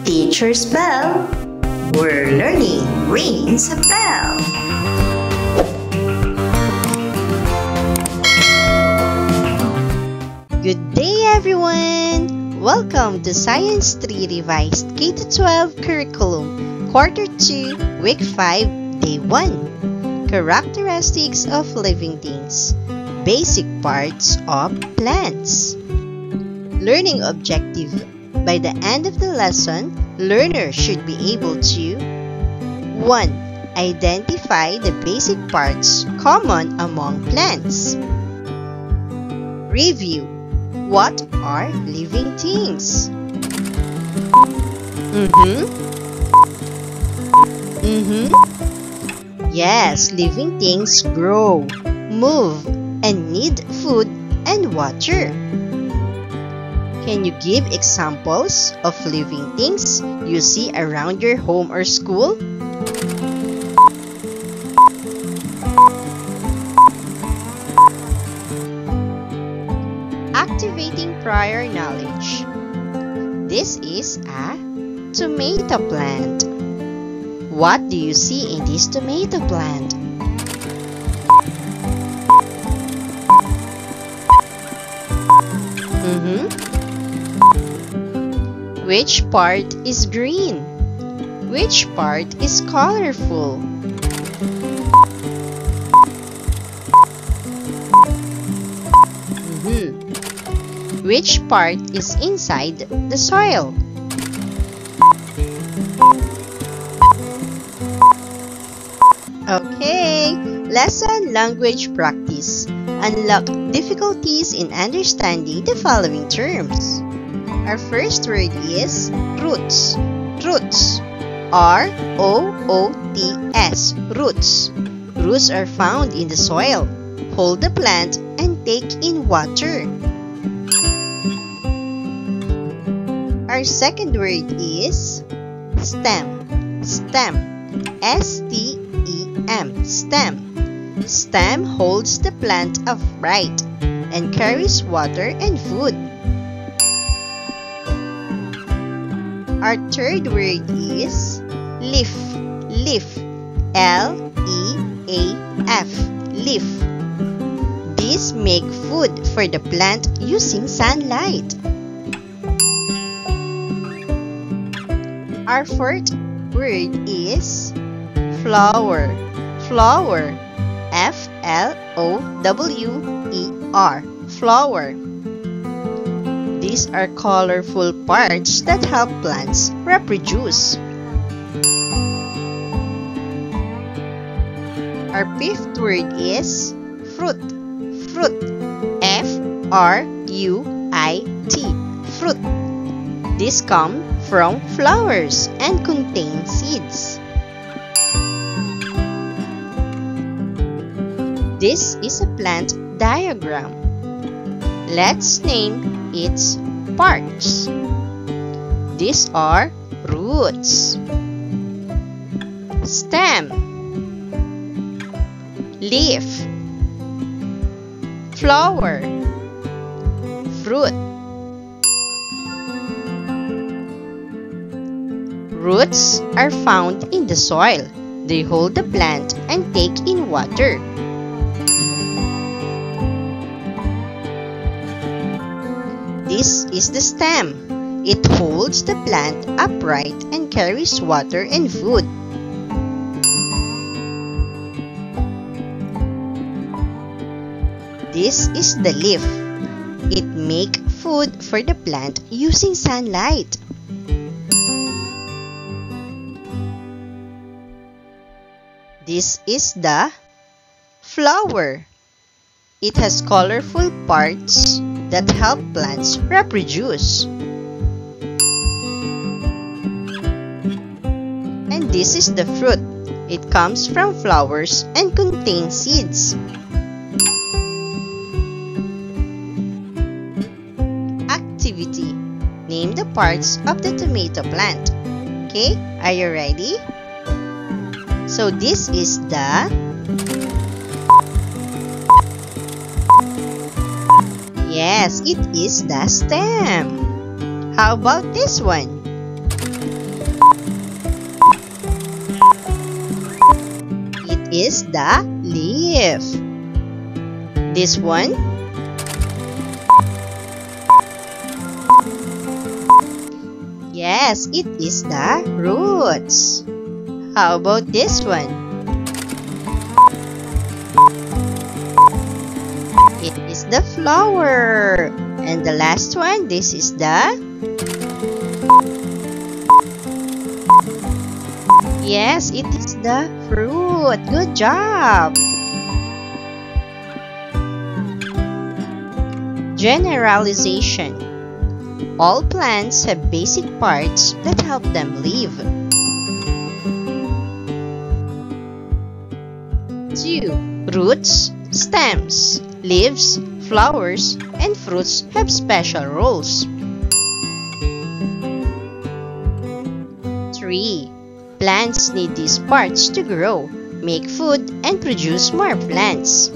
Teacher's Bell. We're learning rings a bell. Good day everyone! Welcome to Science 3 Revised K-12 Curriculum, Quarter 2, Week 5, Day 1. Characteristics of living things. Basic parts of plants. Learning objective. By the end of the lesson, learners should be able to 1. Identify the basic parts common among plants. Review. What are living things? Yes, living things grow, move, and need food and water. Can you give examples of living things you see around your home or school? Activating prior knowledge. This is a tomato plant. What do you see in this tomato plant? Which part is green? Which part is colorful? Which part is inside the soil? Okay, lesson language practice. Unlock difficulties in understanding the following terms. Our first word is roots. Roots. R-O-O-T-S. Roots. Roots are found in the soil. Hold the plant and take in water. Our second word is stem. Stem. S-T-E-M. Stem. Stem holds the plant upright and carries water and food. Our third word is leaf. Leaf. L-E-A-F. Leaf. These make food for the plant using sunlight. Our fourth word is flower. Flower. F-L-O-W-E-R. Flower. These are colorful parts that help plants reproduce. Our fifth word is fruit. Fruit. F-R-U-I-T. Fruit. These come from flowers and contain seeds. This is a plant diagram. Let's name its parts. These are roots, stem, leaf, flower, fruit. Roots are found in the soil. They hold the plant and take in water. This is the stem. It holds the plant upright and carries water and food. This is the leaf. It makes food for the plant using sunlight. This is the flower. It has colorful parts that help plants reproduce. And this is the fruit. It comes from flowers and contains seeds. Activity. Name the parts of the tomato plant. Okay, are you ready? So this is the Yes, it is the stem. How about this one? is the leaf. This one? Yes, it is the roots. How about this one? It is the flower. And the last one, this is the... Yes, it is the fruit. Good job! Generalization. All plants have basic parts that help them live. 2. Roots, stems, leaves, flowers, and fruits have special roles. 3. Plants need these parts to grow, make food, and produce more plants.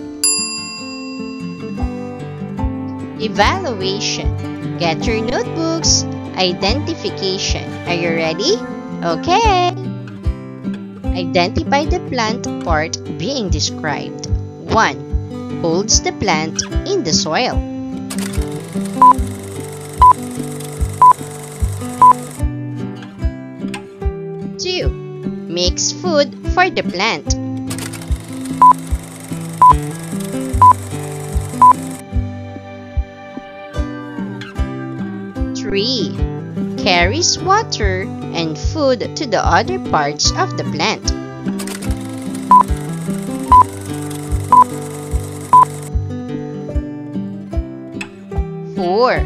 Evaluation. Get your notebooks. Identification. Are you ready? Okay. Identify the plant part being described. 1. Holds the plant in the soil. 2. Makes food for the plant. 3. Carries water and food to the other parts of the plant. 4.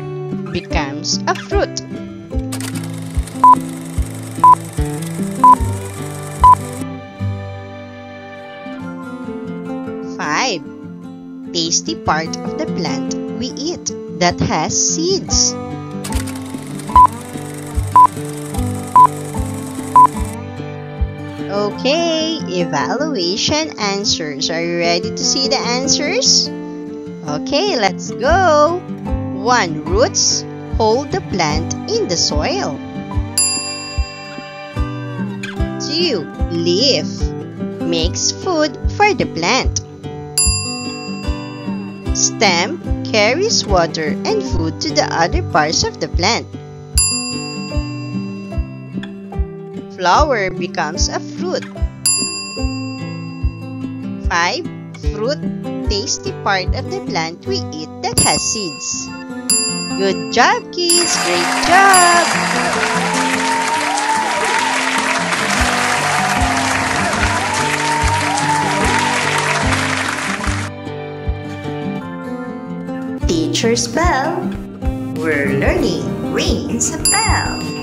Becomes a fruit. 5. Tasty part of the plant we eat that has seeds. Okay, evaluation answers. Are you ready to see the answers? Okay, let's go. 1. Roots hold the plant in the soil. 2. Leaf makes food for the plant. Stem carries water and food to the other parts of the plant. Flower becomes a fruit. 5. Fruit, tasty part of the plant we eat that has seeds. Good job, kids! Great job! Teacher's bell. We're learning rings a bell.